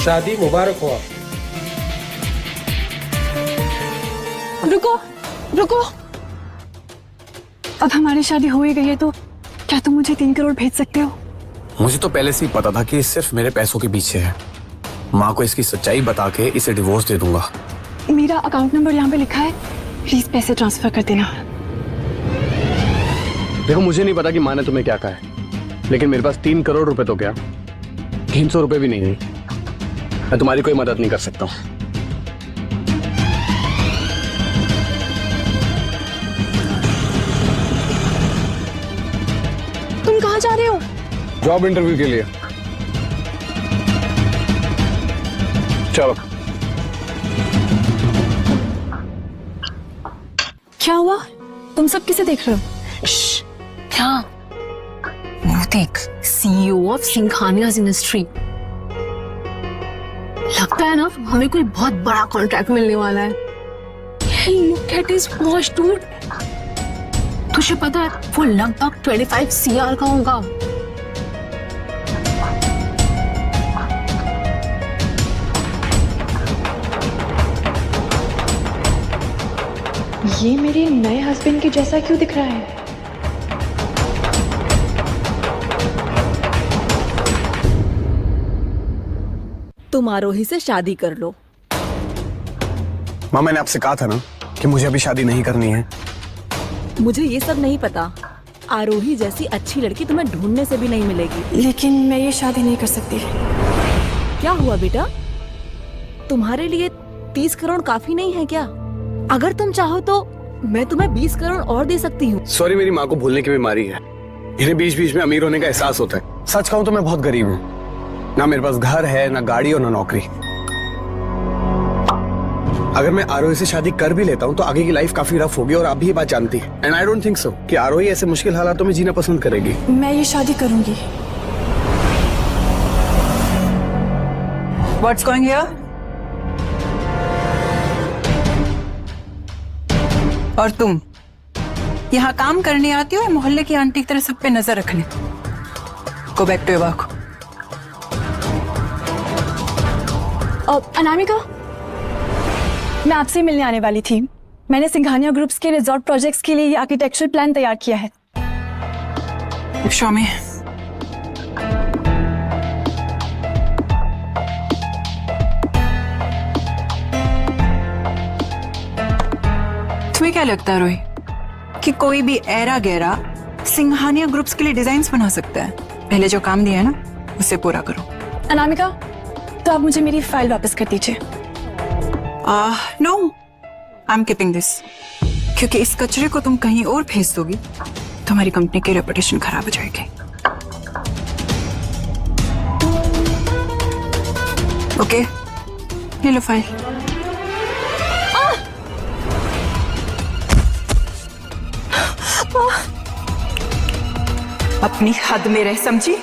शादी मुबारक हो। रुको रुको, अब हमारी शादी हो ही गई है तो क्या तुम मुझे 3 करोड़ भेज सकते हो? मुझे तो पहले से ही पता था कि ये सिर्फ मेरे पैसों के पीछे है। माँ को इसकी सच्चाई बता के इसे डिवोर्स दे दूंगा। मेरा अकाउंट नंबर यहाँ पे लिखा है, प्लीज पैसे ट्रांसफर कर देना। देखो, मुझे नहीं पता कि माँ ने तुम्हें क्या कहा है, लेकिन मेरे पास 3 करोड़ रुपए तो क्या 300 रुपए भी नहीं है। मैं तुम्हारी कोई मदद नहीं कर सकता हूँ। तुम कहाँ जा रहे हो? जॉब इंटरव्यू के लिए। चलो। क्या हुआ? तुम सब किसे देख रहे हो? क्या? वो देख, सीईओ ऑफ सिंघानियाज इंडस्ट्री। लगता है ना हमें कोई बहुत बड़ा कॉन्ट्रैक्ट मिलने वाला है। Look at his watch dude. तुझे पता है वो लगभग 25 CR का होगा। ये मेरे नए हस्बैंड के जैसा क्यों दिख रहा है? तुम आरोही से शादी कर लो। माँ, मैंने आपसे कहा था ना कि मुझे अभी शादी नहीं करनी है। मुझे ये सब नहीं पता। आरोही जैसी अच्छी लड़की तुम्हें ढूंढने से भी नहीं मिलेगी। लेकिन मैं ये शादी नहीं कर सकती। क्या हुआ बेटा? तुम्हारे लिए 30 करोड़ काफी नहीं है क्या? अगर तुम चाहो तो मैं तुम्हें 20 करोड़ और दे सकती हूँ। सॉरी, मेरी माँ को भूलने की बीमारी है। इन्हें बीच बीच में अमीर होने का एहसास होता है। सच कहूँ तो मैं बहुत गरीब हूँ। ना मेरे पास घर है, ना गाड़ी और ना नौकरी। अगर मैं आरोही से शादी कर भी लेता हूँ तो आगे की लाइफ काफी रफ होगी और आप भी ये बात जानती हैं। And I don't think so कि आरोही ऐसे मुश्किल हालातों में जीना पसंद करेगी। मैं ये शादी करूंगी। What's going here? और तुम यहाँ काम करने आती हो या मोहल्ले की आंटी की तरह सब पे नजर रखने? Go back to your work. Anamika, मैं आपसे मिलने आने वाली थी। मैंने सिंघानिया ग्रुप्स के रिजॉर्ट प्रोजेक्ट्स के लिए ये आर्किटेक्चरल प्लान तैयार किया है। Show me. तुम्हें क्या लगता है रोही कि कोई भी ऐरा गैरा सिंघानिया ग्रुप्स के लिए डिजाइन्स बना सकता है? पहले जो काम दिया है ना उसे पूरा करो। अनामिका, तो आप मुझे मेरी फाइल वापस कर दीजिए। No, I am keeping this, क्योंकि इस कचरे को तुम कहीं और भेज दोगी तो हमारी कंपनी की रेपुटेशन खराब हो जाएगी। ओके, ले लो फाइल। अपनी हद में रह, समझी?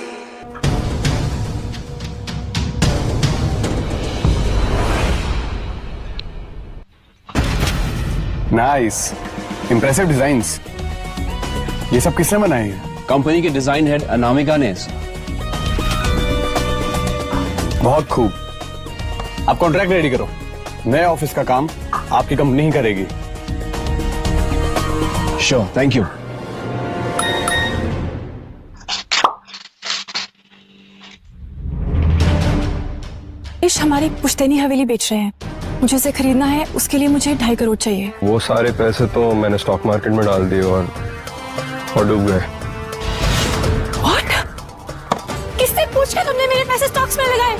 Nice, impressive designs. ये सब किसने बनाए हैं? कंपनी के डिजाइन हेड अनामिका ने। बहुत खूब। आप कॉन्ट्रैक्ट रेडी करो। नए ऑफिस का काम आपकी कंपनी ही करेगी। Sure, thank you. हमारी पुश्तैनी हवेली बेच रहे हैं, मुझे उसे खरीदना है। उसके लिए मुझे 2.5 करोड़ चाहिए। वो सारे पैसे तो मैंने स्टॉक मार्केट में डाल दिए और डूब गए। What? किससे पूछ के तुमने मेरे पैसे स्टॉक्स में लगाए?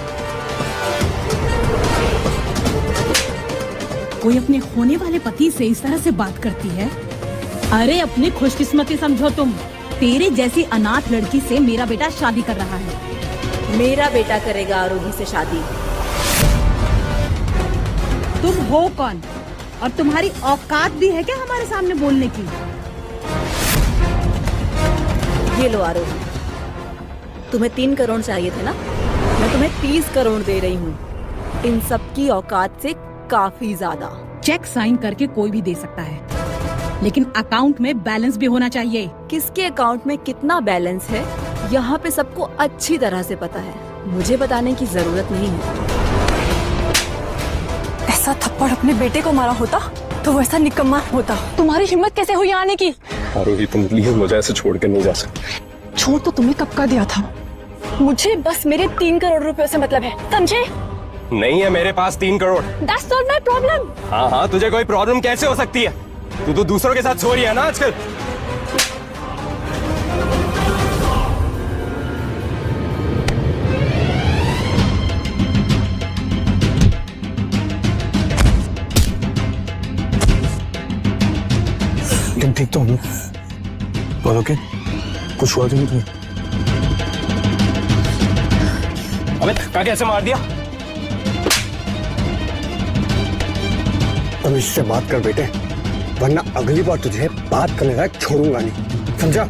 कोई अपने होने वाले पति से इस तरह से बात करती है? अरे अपनी खुशकिस्मती समझो तुम। तेरे जैसी अनाथ लड़की से मेरा बेटा शादी कर रहा है। मेरा बेटा करेगा आरोही से शादी। तुम हो कौन और तुम्हारी औकात भी है क्या हमारे सामने बोलने की? ये लो आरोही, तुम्हें 3 करोड़ चाहिए थे ना? मैं तुम्हें 30 करोड़ दे रही हूँ। इन सब की औकात से काफी ज्यादा। चेक साइन करके कोई भी दे सकता है, लेकिन अकाउंट में बैलेंस भी होना चाहिए। किसके अकाउंट में कितना बैलेंस है यहाँ पे सबको अच्छी तरह से पता है। मुझे बताने की जरूरत नहीं है। जैसा थप्पड़ अपने बेटे को मारा होता तो वैसा निकम्मा होता। तुम्हारी हिम्मत कैसे हुई आने की? आरोही तुम प्लीज मुझे ऐसे छोड़ के नहीं जा सकते। छोड़ तो तुम्हें कब का दिया था। मुझे बस मेरे 3 करोड़ रुपए से मतलब है, समझे? नहीं है मेरे पास 3 crore. That's not my problem. हाँ, तुझे कोई प्रॉब्लम कैसे हो सकती है? तू तो दूसरों के साथ सो रही है ना आजकल। तुम ठीक तो हो? बोलो के कुछ हुआ तो नहीं तुम्हें? अबे धक्का कैसे मार दिया? तुम इससे बात कर बेटे, वरना अगली बार तुझे बात करने लायक छोड़ूंगा नहीं, समझा?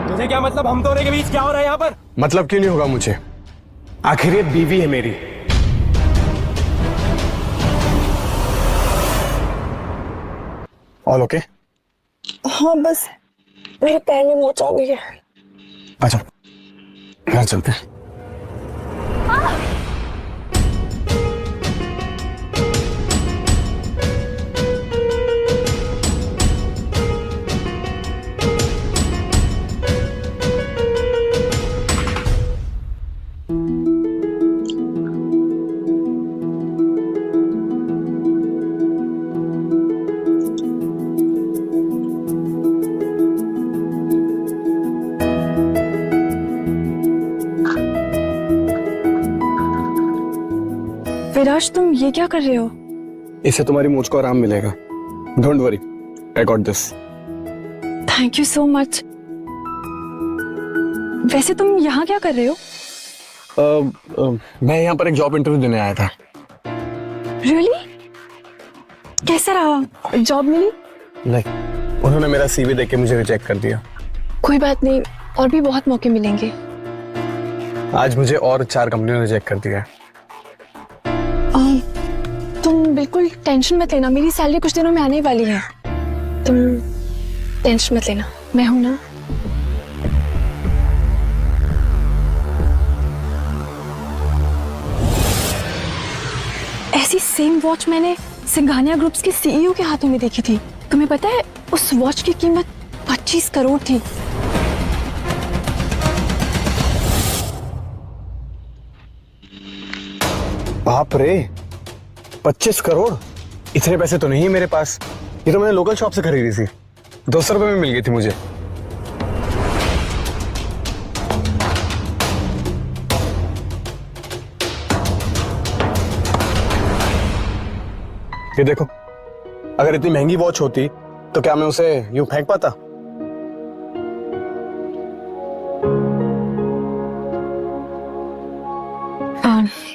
तुझे क्या मतलब हम दोनों के बीच क्या हो रहा है यहाँ पर? मतलब क्यों नहीं होगा मुझे? आखिर ये बीवी है मेरी। All okay? हाँ बस मेरे पैर में मोच आ गई है। अच्छा घर चलते हैं। विराज तुम ये क्या कर रहे हो? इससे तुम्हारी मूंछ को आराम मिलेगा। Don't worry, I got this. Thank you so much. वैसे तुम यहाँ क्या कर रहे हो? मैं यहाँ पर एक जॉब इंटरव्यू देने आया था। रियली? कैसा रहा? जॉब मिली? नहीं, उन्होंने मेरा सीवी देख के मुझे रिजेक्ट कर दिया। कोई बात नहीं, और भी बहुत मौके मिलेंगे। आज मुझे और 4 कंपनियों ने रिजेक्ट कर दिया। तुम बिल्कुल टेंशन मत लेना, मेरी सैलरी कुछ दिनों में आने वाली है। तुम टेंशन मत लेना, मैं हूं ना। ऐसी सेम वॉच मैंने सिंघानिया ग्रुप्स के सीईओ के हाथों में देखी थी। तुम्हें पता है उस वॉच की कीमत 25 करोड़ थी। बाप रे, 25 करोड़? इतने पैसे तो नहीं है मेरे पास। ये तो मैंने लोकल शॉप से खरीदी थी, 200 रुपए में मिल गई थी मुझे। ये देखो, अगर इतनी महंगी वॉच होती तो क्या मैं उसे यूं फेंक पाता?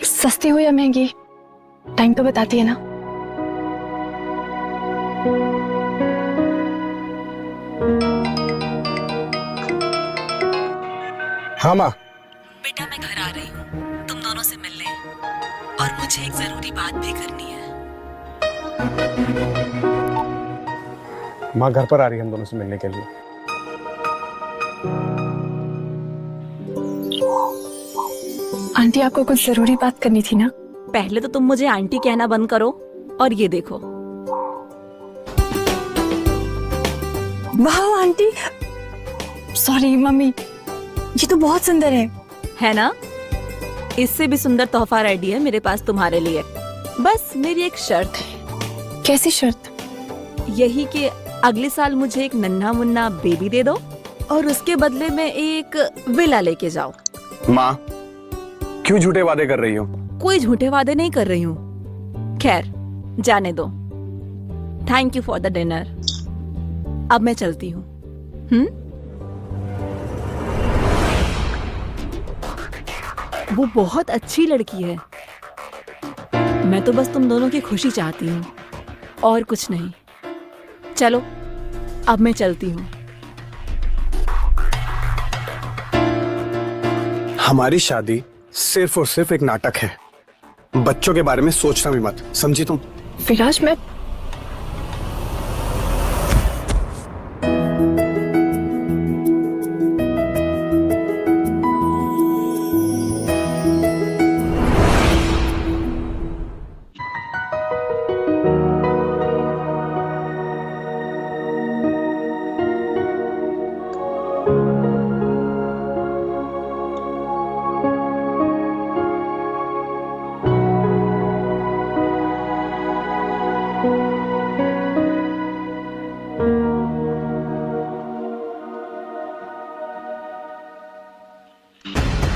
सस्ती हो या महंगी, टाइम तो बताती है ना। हाँ माँ। बेटा मैं घर आ रही हूँ, तुम दोनों से मिलने, और मुझे एक जरूरी बात भी करनी है। माँ घर पर आ रही है हम दोनों से मिलने के लिए। आंटी आपको कुछ जरूरी बात करनी थी ना? पहले तो तुम मुझे आंटी कहना बंद करो, और ये देखो। वाह आंटी, सॉरी मम्मी, ये तो बहुत सुंदर है ना? इससे भी सुंदर तोहफा रेडी है मेरे पास तुम्हारे लिए। बस मेरी एक शर्त है। कैसी शर्त? यही कि अगले साल मुझे एक नन्हा मुन्ना बेबी दे दो, और उसके बदले में एक विला लेके जाओ। माँ क्यों झूठे वादे कर रही हो? कोई झूठे वादे नहीं कर रही हूँ। खैर जाने दो। Thank you for the dinner. अब मैं चलती हूँ। वो बहुत अच्छी लड़की है। मैं तो बस तुम दोनों की खुशी चाहती हूँ, और कुछ नहीं। चलो अब मैं चलती हूँ। हमारी शादी सिर्फ और सिर्फ एक नाटक है। बच्चों के बारे में सोचना भी मत, समझी तुम? विराज मैं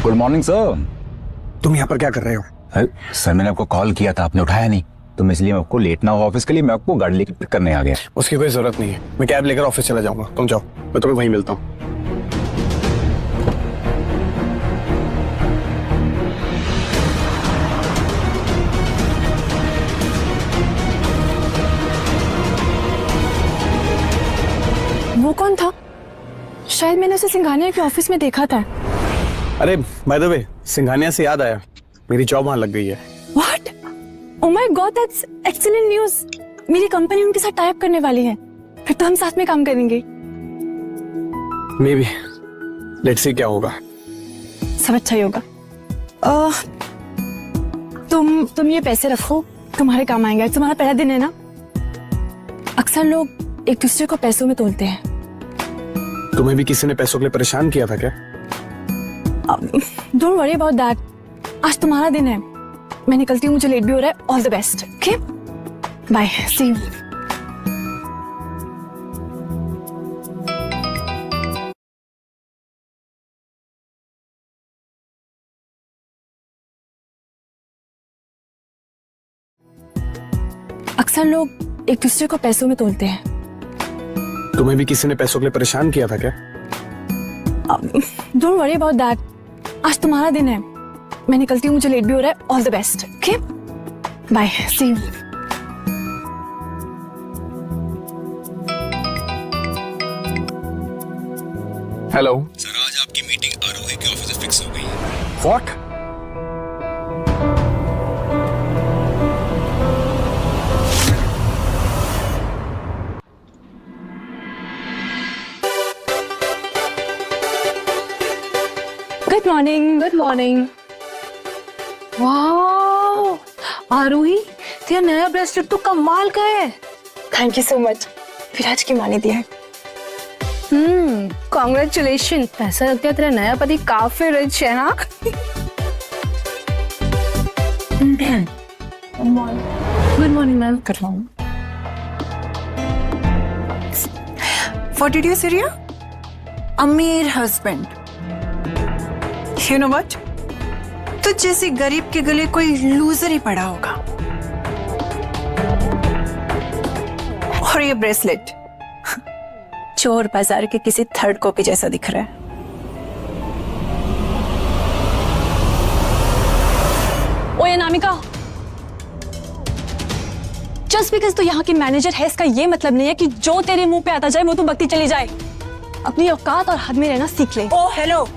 गुड मॉर्निंग सर। तुम यहाँ पर क्या कर रहे हो? सर मैंने आपको कॉल किया था, आपने उठाया नहीं, तो इसलिए मैं आपको लेट ना हो ऑफिस के लिए मैं आपको गाड़ी लेकर पिक करने आ गया। उसकी कोई जरूरत नहीं है, मैं कैब लेकर ऑफिस चला जाऊंगा। तुम जाओ, मैं तुम्हें वहीं मिलता हूँ। वो कौन था? शायद मैंने उसे सिंघानिया के ऑफिस में देखा था। अरे बाय द वे, सिंघानिया से याद आया, मेरी जॉब वहां लग गई है। What? Oh my God, that's excellent news. मेरी कंपनी उनके साथ टाई अप करने वाली है, फिर तो हम साथ में काम करेंगे। मे बी, लेट्स सी क्या होगा। सब अच्छा ही होगा। तुम ये पैसे रखो, तुम्हारे काम आएंगे। आज तुम्हारा पहला दिन है ना। अक्सर लोग एक दूसरे को पैसों में तोलते हैं। तुम्हें भी किसी ने पैसों के लिए परेशान किया था क्या? Don't worry about that. आज तुम्हारा दिन है, मैं निकलती हूँ, मुझे लेट भी हो रहा है। All the best. Okay, bye, see you. अक्सर लोग एक दूसरे को पैसों में तोलते हैं। तुम्हें भी किसी ने पैसों के लिए परेशान किया था क्या? Don't worry about that. आज तुम्हारा दिन है, मैं निकलती हूँ, मुझे लेट भी हो रहा है। All the best. Okay, bye, see you. Hello sir, आज आपकी मीटिंग आरोही के ऑफिस में फिक्स हो गई है। What? Good morning. Good morning. वाह आरोही, तेरा नया ब्रेसलेट तो कमाल का है। Thank you so much. Viraj की माँ ने दिया है। कॉन्ग्रेचुलेशन। ऐसा लगता है तेरा नया पति काफी रिच है ना। Good morning ma'am. Good morning. What did you say, Riya? अमीर हस्बैंड। You know what? तो जैसे गरीब के गले कोई लूजर ही पड़ा होगा। और ये ब्रेसलेट चोर बाजार के किसी थर्ड कॉपी जैसा दिख रहा है। ओए अनामिका, जस्ट बिकॉज तू यहाँ की मैनेजर है इसका ये मतलब नहीं है कि जो तेरे मुंह पे आता जाए वो तू बकती चली जाए। अपनी औकात और हद में रहना सीख ले। ओ हेलो,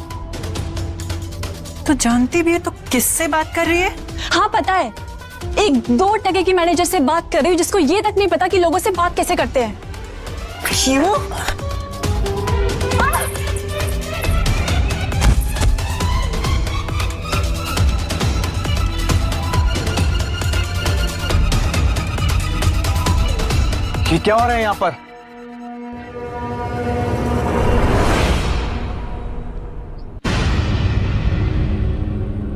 तो जानती भी है तो किससे बात कर रही है? हाँ पता है, एक 2 टके की मैनेजर से बात कर रही हूँ जिसको ये तक नहीं पता कि लोगों से बात कैसे करते हैं। क्यों? ये क्या हो रहा है यहाँ पर?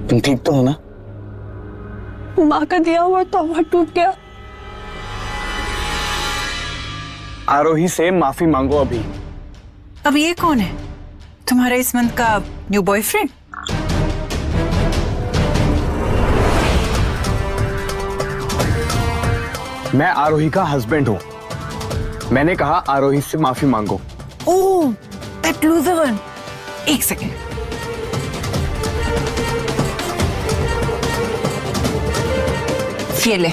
तुम ठीक तो हो ना? माँ का दिया हुआ तोहफा टूट गया। आरोही से माफी मांगो अभी। अब ये कौन है? तुम्हारे इस मंथ का न्यू बॉयफ्रेंड? मैं आरोही का हस्बैंड हूँ। मैंने कहा आरोही से माफी मांगो। ओह, दैट लूजर वन। एक सेकेंड। ये ले,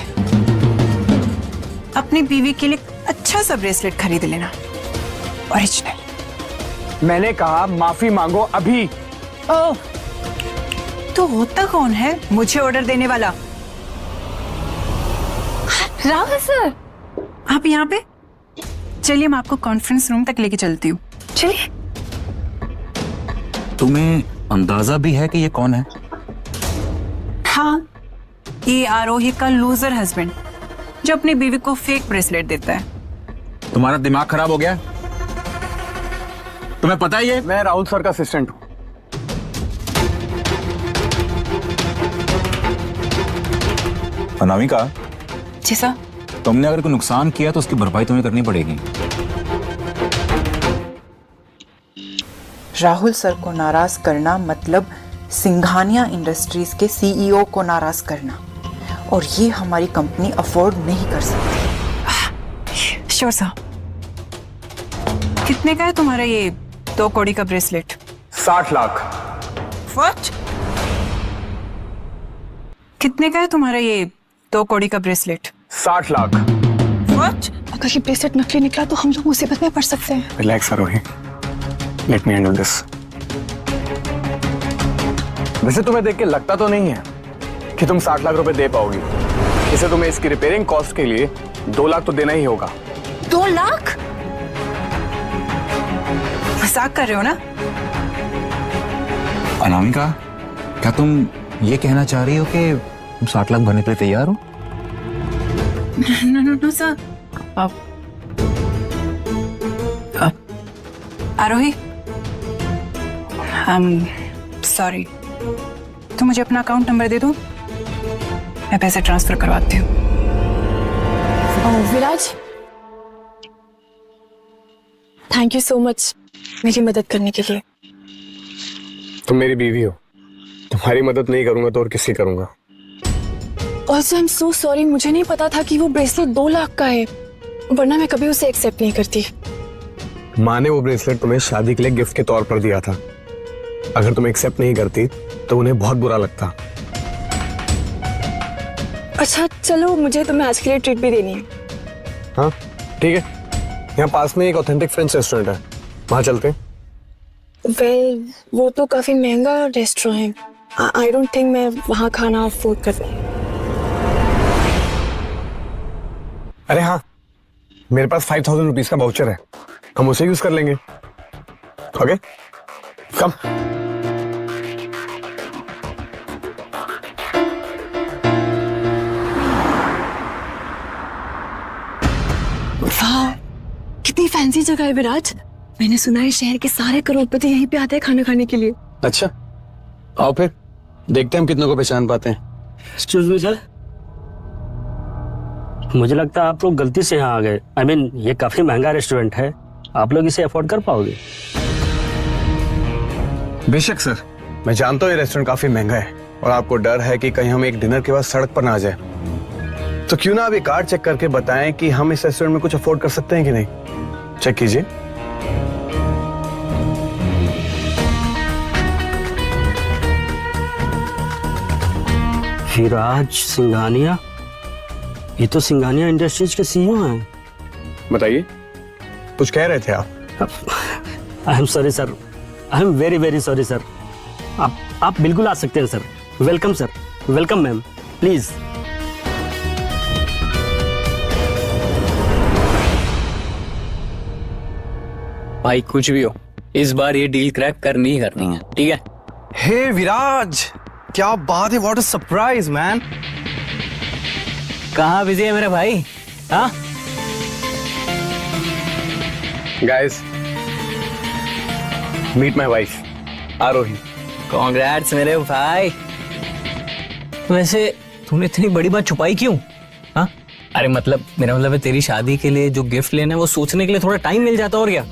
अपनी बीवी के लिए अच्छा सा ब्रेसलेट खरीद लेना, ओरिजिनल। मैंने कहा माफी मांगो अभी। ओह, तो होता कौन है मुझे ऑर्डर देने वाला? राहुल सर, आप यहाँ पे? चलिए मैं आपको कॉन्फ्रेंस रूम तक लेके चलती हूँ। चलिए। तुम्हें अंदाजा भी है कि ये कौन है? हाँ, ये आरोही का लूजर हस्बैंड जो अपनी बीवी को फेक ब्रेसलेट देता है। तुम्हारा दिमाग खराब हो गया? तुम्हें पता ही है? मैं राहुल सर का असिस्टेंट हूँ। अनामिका, जी सर। तुमने अगर कोई नुकसान किया तो उसकी भरपाई तुम्हें करनी पड़ेगी। राहुल सर को नाराज करना मतलब सिंघानिया इंडस्ट्रीज के सीईओ को नाराज करना, और ये हमारी कंपनी अफोर्ड नहीं कर सकती। Sure sir. कितने का है तुम्हारा ये 2 कौड़ी का ब्रेसलेट? 60 लाख। व्हाट? कितने का है तुम्हारा ये 2 कौड़ी का ब्रेसलेट? 60 लाख। व्हाट? अगर ये ब्रेसलेट नकली निकला तो हम लोग मुसीबत में पड़ सकते हैं। Relax Arohi, let me handle this. वैसे तुम्हें देख के लगता तो नहीं है कि तुम 60 लाख रुपए दे पाओगी। इसे तुम्हें इसकी रिपेयरिंग कॉस्ट के लिए 2 लाख तो देना ही होगा। 2 लाख? मजाक कर रहे हो ना? अनामिका, क्या तुम ये कहना चाह रही हो कि तुम 60 लाख भरने के लिए तैयार हो? No sir. आरोही, सॉरी, तुम मुझे अपना अकाउंट नंबर दे दो, मैं पैसे ट्रांसफर करवाती हूँ। विराज, थैंक यू सो मच मेरी मदद करने के लिए। तुम मेरी बीवी हो, तुम्हारी मदद नहीं करूंगा तो और किसकी करूंगा? Also I am so sorry, मुझे नहीं पता था कि वो ब्रेसलेट 2 लाख का है, वरना मैं कभी उसे एक्सेप्ट नहीं करती। माँ ने वो ब्रेसलेट तुम्हें शादी के लिए गिफ्ट के तौर पर दिया था। अगर तुम एक्सेप्ट नहीं करती तो उन्हें बहुत बुरा लगता। अच्छा चलो, मुझे तुम्हें आज के लिए ट्रीट भी देनी है। हाँ ठीक है, यहाँ पास में एक ऑथेंटिक फ्रेंच रेस्टोरेंट है, वहाँ चलते हैं। वेल, वो तो काफी महंगा रेस्टोरेंट है, आई डोंट थिंक मैं वहाँ खाना अफोर्ड कर सकती। अरे हाँ, मेरे पास 5000 रुपीज का वाउचर है, हम उसे यूज कर लेंगे। ओके कम। वाह, कितनी फैंसी जगह है विराज। मैंने सुना है शहर के सारे करोड़पति यहीं पे आते हैं खाना खाने के लिए। अच्छा, आओ फिर देखते हैं हम कितनों को पहचान पाते हैं। एक्सक्यूज मी सर, मुझे लगता है आप लोग गलती से यहाँ आ गए। आई मीन ये काफी महंगा रेस्टोरेंट है, आप लोग इसे अफोर्ड कर पाओगे? बेशक सर, मैं जानता हूँ ये रेस्टोरेंट काफी महंगा है और आपको डर है कि कहीं हम एक डिनर के बाद सड़क पर ना आ जाए, तो क्यों ना आप ये कार्ड चेक करके बताएं कि हम इस रेस्टोरेंट में कुछ अफोर्ड कर सकते हैं कि नहीं। चेक कीजिए। विराज सिंघानिया, ये तो सिंघानिया इंडस्ट्रीज के सीईओ हैं। बताइए, कुछ कह रहे थे आप? I am sorry sir, I am very very sorry sir. आप बिल्कुल आ सकते हैं sir. Welcome sir, welcome ma'am, please. भाई कुछ भी हो, इस बार ये डील क्रैक करनी ही करनी है, ठीक है? हे विराज, क्या बात है, व्हाट अ सरप्राइज मैन। कहाँ बिजी है मेरे भाई? हाँ guys, meet my wife Arohi. Congrats मेरे भाई। वैसे तूने इतनी बड़ी बात छुपाई क्यों? हाँ, अरे मतलब मेरा मतलब है तेरी शादी के लिए जो गिफ्ट लेना है वो सोचने के लिए थोड़ा टाइम मिल जाता, और क्या।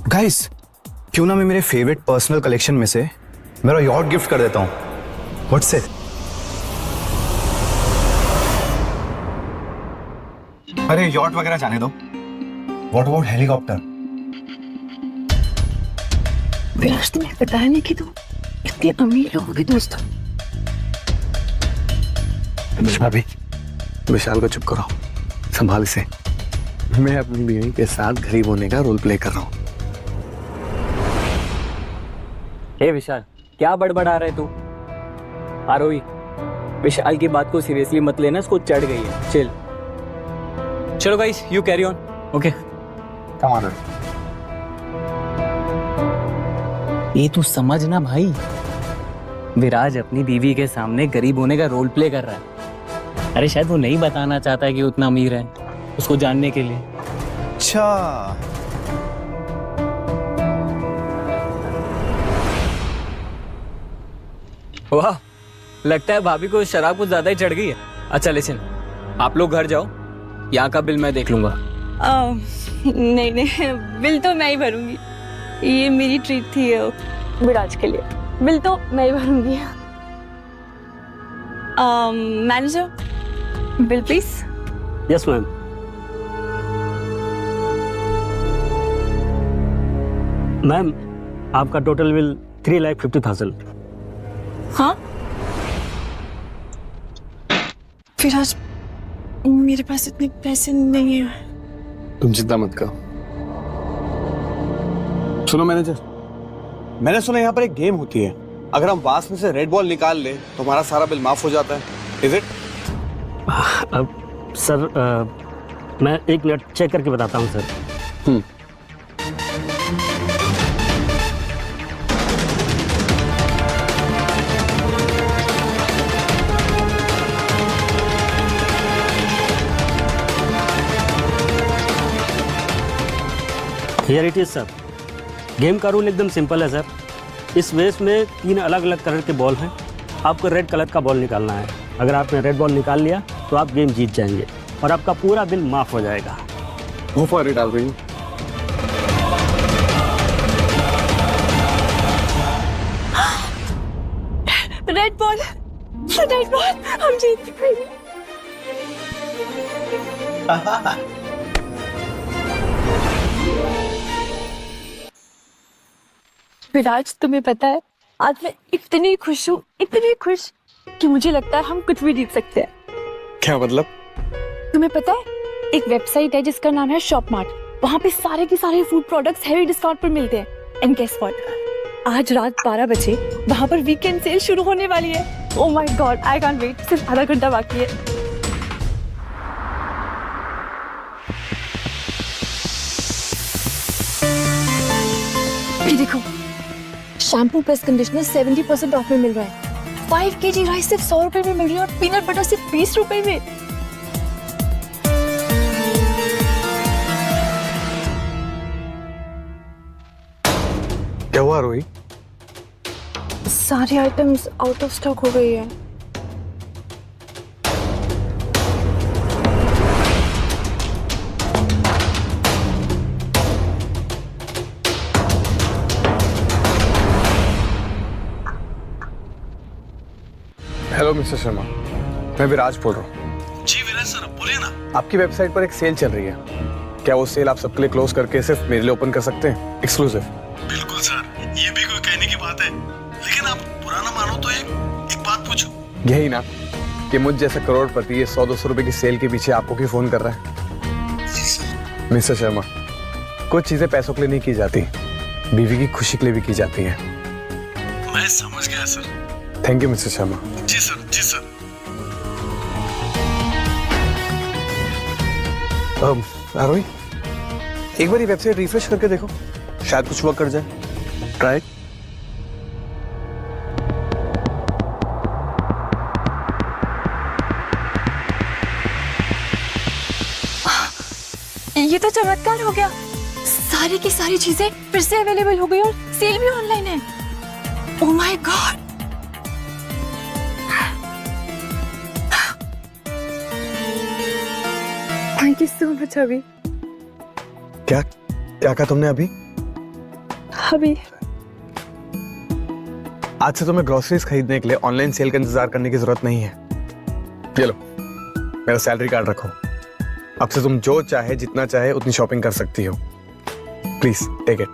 गाइस, क्यों ना मैं मेरे फेवरेट पर्सनल कलेक्शन में से मेरा यॉट गिफ्ट कर देता हूं। What's it? अरे यॉट वगैरह जाने दो, व्हाट अबाउट हेलीकॉप्टर? विराज, तुम्हें बताया नहीं कि तुम इतने अमीर लोगों के दोस्त हो। भाभी, विशाल को चुप कराओ, संभाल से। मैं अपनी बीवी के साथ गरीब होने का रोल प्ले कर रहा हूँ। हे विशाल, क्या बड़बड़ा रहे तू? आरोही, विशाल की बात को सीरियसली मत लेना, इसको चढ़ गई है। चिल। चलो guys, you carry on. Okay, come on. ये तू समझ ना भाई, विराज अपनी बीवी के सामने गरीब होने का रोल प्ले कर रहा है। अरे शायद वो नहीं बताना चाहता है कि उतना अमीर है, उसको जानने के लिए। अच्छा, वाह, लगता है भाभी को शराब कुछ ज्यादा ही चढ़ गई है। अच्छा लिसन, आप लोग घर जाओ, यहाँ का बिल मैं देख लूंगा। नहीं, बिल तो मैं ही भरूंगी। ये मेरी ट्रीट थी विराज के लिए। बिल तो मैं ही भरूंगी। Manager, bill please. Yes ma'am. Ma'am, आपका टोटल बिल 3,50,000। हाँ, फिर आज मेरे पास इतने पैसे नहीं है। तुम चिंता मत करो। सुनो मैनेजर, मैंने सुना यहाँ पर एक गेम होती है, अगर हम वास में से रेड बॉल निकाल ले तो हमारा सारा बिल माफ हो जाता है। Is it? सर, मैं 1 मिनट चेक करके बताता हूँ sir. Here it is sir. Game का रूल एकदम सिंपल है सर। इस वेस में 3 अलग अलग कलर के बॉल हैं। आपको रेड कलर का बॉल निकालना है। अगर आपने रेड बॉल निकाल लिया तो आप गेम जीत जाएंगे और आपका पूरा बिल माफ हो जाएगा। गो फॉर इट आलवी। रेड बॉल, हम जीत गए। विराज, तुम्हें पता है आज मैं इतनी खुश हूँ, इतनी खुश कि मुझे लगता है हम कुछ भी जीत सकते हैं। क्या मतलब? तुम्हें पता है एक वेबसाइट है जिसका नाम है शॉपमार्ट। वहाँ पे सारे के सारे फूड प्रोडक्ट्स हेवी डिस्काउंट पर मिलते हैं। एंड गेस व्हाट, आज रात 12 बजे वहाँ पर वीकेंड सेल शुरू होने वाली है। Oh my God, I can't wait. सिर्फ आधा घंटा बाकी है। ये देखो, शैम्पू प्लस कंडीशनर 70% ऑफ में मिल रहा है। 5 kg राइस सिर्फ 100 रुपए में मिल रही है और पीनट बटर सिर्फ 20 रुपए में। क्या हुआ रोही? सारी आइटम्स आउट ऑफ स्टॉक हो गई है। हेलो मिस्टर शर्मा, मैं विराज बोल रहा हूँ। जी विराज सर, बोलिए ना। आपकी वेबसाइट पर एक सेल चल रही है, क्या वो सेल आप सबके लिए क्लोज करके सिर्फ मेरे लिए ओपन कर सकते हैं? एक्सक्लूसिव। बिल्कुल सर, ये भी कोई कहने की बात है, लेकिन आप बुरा ना मानो तो एक बात पूछूं। यही ना कि मुझ जैसा करोड़पति ये 100-200 रुपए की सेल के पीछे आपको क्यों फोन कर रहा है? मिस्टर शर्मा, कुछ चीजें पैसों के लिए नहीं की जाती, बीवी की खुशी के लिए भी की जाती है। मैं समझ गया sir. Thank you mister Sharma. जी सर, जी सर। आरोही, एक बार ये वेबसाइट रिफ्रेश करके देखो, शायद कुछ वर्क कर जाए। ट्राई। ये तो चमत्कार हो गया। सारी की सारी चीजें फिर से अवेलेबल हो गई और सेल भी ऑनलाइन है। Oh my God. Thank you so much अभी। क्या क्या कहा तुमने अभी? आज से तुम्हें ग्रोसरीज खरीदने के लिए ऑनलाइन सेल का इंतजार करने की जरूरत नहीं है। ये लो, मेरा सैलरी कार्ड रखो। अब से तुम जो चाहे, जितना चाहे उतनी शॉपिंग कर सकती हो। Please take it.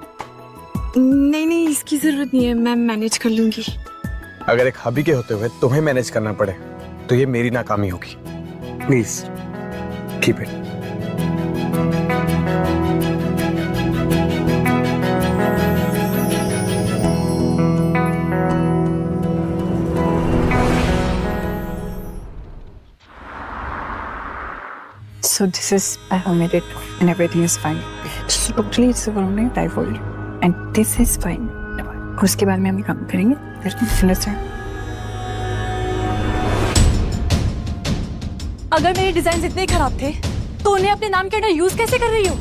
नहीं, इसकी जरूरत नहीं है, मैं मैनेज कर लूंगी। अगर एक हबी के होते हुए तुम्हें मैनेज करना पड़े तो ये मेरी नाकामी होगी। Please keep it. So this is, I have made it and everything is fine. Just totally it's only typhoid and this is fine. और उसके बाद में हम काम करेंगे। Understand? अगर मेरे डिजाइन इतने खराब थे तो उन्हें अपने नाम के अंडर यूज कैसे कर रही हो?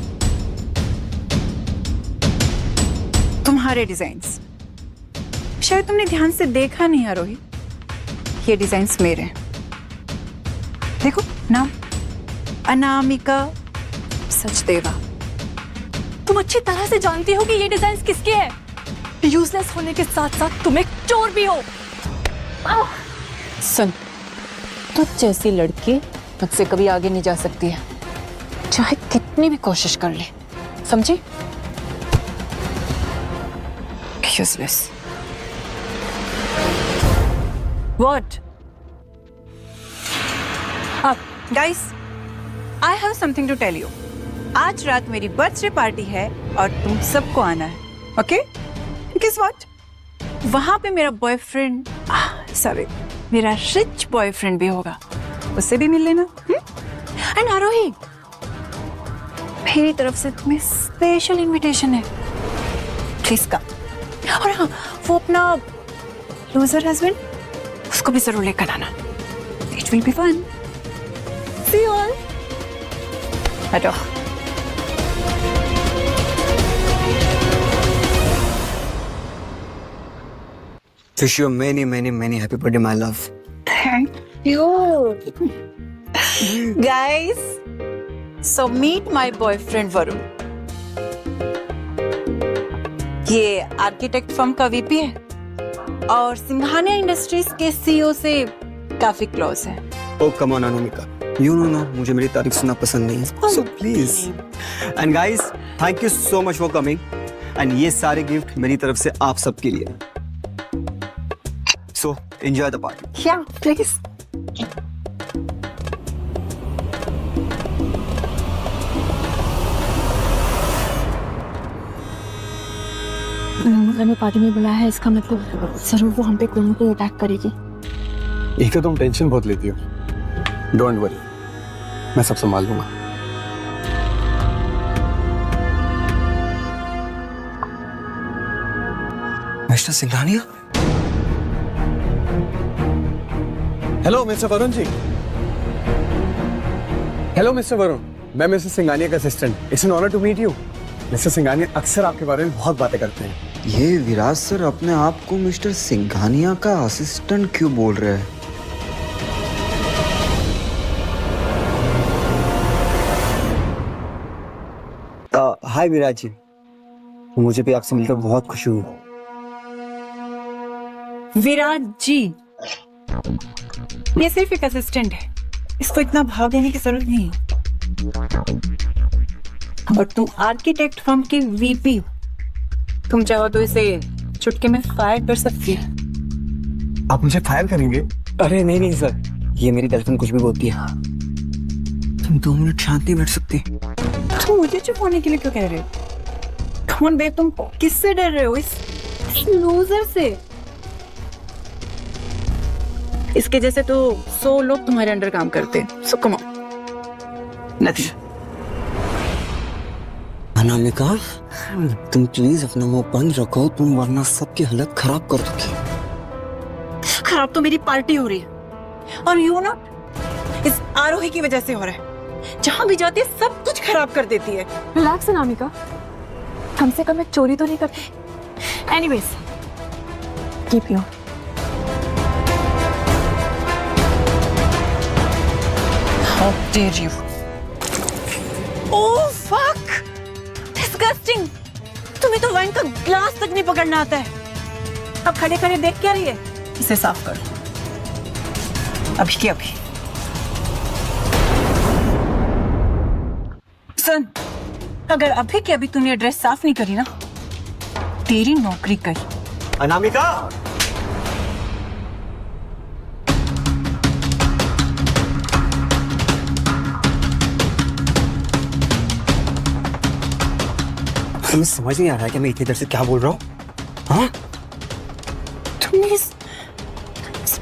तुम्हारे डिजाइन्स शायद तुमने ध्यान से देखा नहीं आरोही, ये डिजाइन्स मेरे हैं। देखो नाम अनामिका सचदेवा। तुम अच्छी तरह से जानती हो कि ये डिजाइन किसके हैं। यूजलेस होने के साथ साथ तुम एक चोर भी हो। सुन, तुझ जैसी लड़की मुझसे कभी आगे नहीं जा सकती है, चाहे कितनी भी कोशिश कर ले, समझी? Useless. What? Guys, I have something to tell you. आज रात मेरी बर्थडे पार्टी है और तुम सबको आना है, ओके? Guess what? वहां पे मेरा बॉयफ्रेंड, सॉरी, मेरा रिच बॉयफ्रेंड भी होगा, उससे भी मिल लेना। एंड आरोही, मेरी तरफ से तुम्हें स्पेशल इनविटेशन है, प्लीज कम। और हाँ, वो अपना लूजर हस्बैंड, उसको भी जरूर लेकर आना। It will be fun. See you all. हटो। Wish you many, many, many happy birthday, my love. Thank you. Guys, so meet my boyfriend Varun. ये आर्किटेक्ट फर्म का वीपी है और सिंघानिया इंडस्ट्रीज के सीईओ से काफी क्लोज है। Oh, come on, Anamika. You know, मुझे मेरी तारीफ सुनना पसंद नहीं है। So please. And guys, thank you so much for coming. And ये सारे गिफ्ट मेरी तरफ से आप सबके लिए। So enjoy the party. Yeah, please. हमें पार्टी में बुलाया है, इसका मतलब जरूर वो हम पे कोई ना कोई अटैक करेगी। एक तो तुम टेंशन बहुत लेती हो। डोंट वरी, मैं सब संभाल लूंगा। Mister Singhania. Hello mister Varun ji. Hello mister Varun, मैं मिस्टर सिंघानिया का assistant. It's an honour to meet you. Mister Singhania अक्सर आपके बारे में बहुत बातें करते हैं। ये विराज सर अपने आप को मिस्टर सिंघानिया का असिस्टेंट क्यों बोल रहे हैं? हाय विराज जी, मुझे भी आपसे मिलकर बहुत खुशी हुई। विराज जी, ये सिर्फ एक असिस्टेंट है, इसको इतना भाव देने की जरूरत नहीं है। और तुम आर्किटेक्ट फर्म के वीपी हो, तुम चाहो तो इसे चुटकी में फायर कर सकती है। आप मुझे फायर करेंगे? अरे नहीं नहीं सर, ये मेरी गर्लफ्रेंड कुछ भी बोलती है। तुम 2 मिनट शांति बैठ सकती? तुम मुझे चुप होने के लिए क्यों कह रहे हो? कम ऑन बेब, तुम किससे डर रहे हो? इस लूजर से। इसके जैसे तो 100 लोग तुम्हारे अंडर काम करते हैं। सो कम ऑन। नथिंग। अनामिका, तुम प्लीज अपना मुंह बंद रखो, तुम वरना सबकी हालत खराब कर दोगी। खराब तो मेरी पार्टी हो रही है और यू नो, इस आरोही की वजह से हो रहा है। जहां भी जाती है सब कुछ खराब कर देती है। रिलैक्स अनामिका, कम से कम एक चोरी तो नहीं करती। Anyways, keep you. How dare you? Oh fuck! Disgusting! तुम्हें तो वाइन का ग्लास तक नहीं पकड़ना आता है। अब खड़े खड़े देख क्या रही है? इसे साफ कर, अभी के अभी। सुन, अगर अभी के अभी तूने एड्रेस साफ नहीं करी ना, तेरी नौकरी गई। अनामिका! तुम्हें समझ नहीं आ रहा है कि मैं इधर से क्या बोल रहा हूँ? हाँ? तुमने इस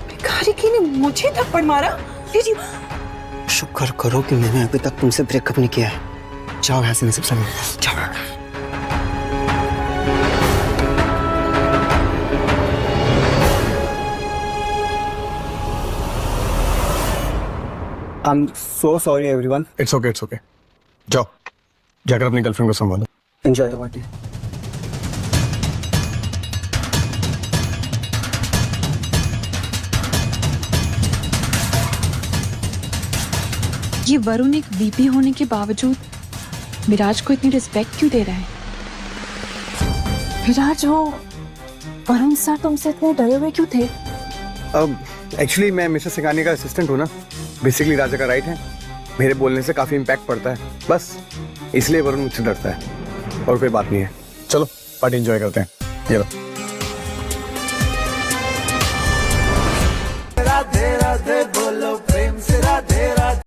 भिखारी की ने मुझे थप्पड़ मारा? शुक्र करो कि मैंने अभी तक तुमसे ब्रेकअप नहीं किया है। जाओ यहाँ से, मैं सबसे मिलूंगा। जाओ। I'm so sorry everyone. It's okay. जाओ, जाकर अपनी गर्लफ्रेंड को संभालो। Enjoy the party. ये वरुण एक वीपी होने के बावजूद विराज को इतनी रिस्पेक्ट क्यों दे रहा है? विराज हो वरुण सर तुमसे इतने डरे हुए क्यों थे? अब एक्चुअली मैं मिस्टर सिंघानिया का असिस्टेंट हूँ ना, बेसिकली राजा का राइट है। मेरे बोलने से काफी इम्पैक्ट पड़ता है, बस इसलिए वरुण मुझसे डरता है, और कोई बात नहीं है। चलो पार्टी एंजॉय करते हैं, ये लो।